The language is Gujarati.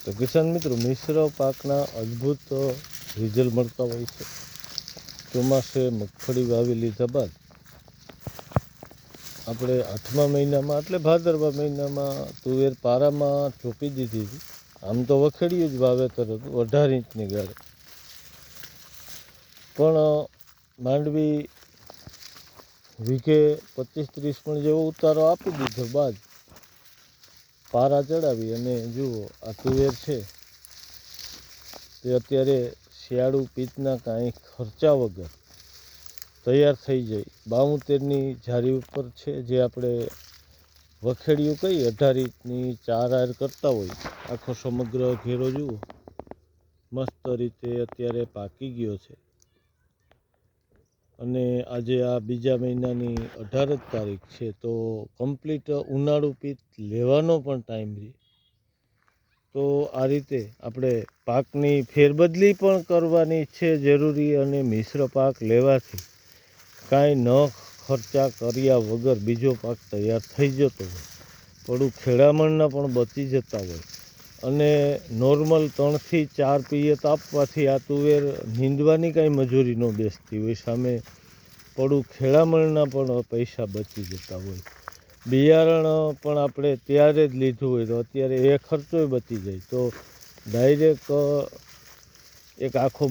તો કિસાન મિત્રો, મિશ્ર પાકના અદ્ભુત રિઝલ્ટ મળતા હોય છે. ચોમાસે મગફળી વાવી લીધા બાદ આપણે 8મા મહિનામાં એટલે ભાદરવા મહિનામાં તુવેર પારામાં ચોપી દીધી હતી. આમ તો વખેડિયું જ વાવેતર હતું 18 ઇંચની ગાળે, પણ માંડવી વીઘે 25-30 મણ જેવો ઉતારો આપી દીધો બાદ પારા ચડાવી અને જુઓ આ તુવેર છે તે અત્યારે શિયાળુ પિત્તના કાંઈ ખર્ચા વગર તૈયાર થઈ જાય. 72ની જારી ઉપર છે, જે આપણે વખેડિયું કહીએ 18 ઇંચની 4 આર કરતા હોય. આખો સમગ્ર ઘેરો જુઓ મસ્ત રીતે અત્યારે પાકી ગયો છે. અને આજે આ બીજા મહિનાની 18 જ તારીખ છે, તો કમ્પ્લીટ ઉનાળુ પિત્ત લેવાનો પણ ટાઈમ રહે. તો આ રીતે આપણે પાકની ફેરબદલી પણ કરવાની છે જરૂરી, અને મિશ્ર પાક લેવાથી કાંઈ ન ખર્ચા કર્યા વગર બીજો પાક તૈયાર થઈ જતો હોય. થોડું ખેડામણના પણ બચી જતા હોય, અને નોર્મલ 3થી 4 પિયત આપવાથી આ તુવેર નીંદવાની કાંઈ મજૂરી ન બેસતી હોય, સામે પડું ખેડામણના પણ પૈસા બચી જતા હોય. બિયારણ પણ આપણે ત્યારે જ લીધું હોય તો અત્યારે એ ખર્ચોય બચી જાય. તો ડાયરેક્ટ એક આખો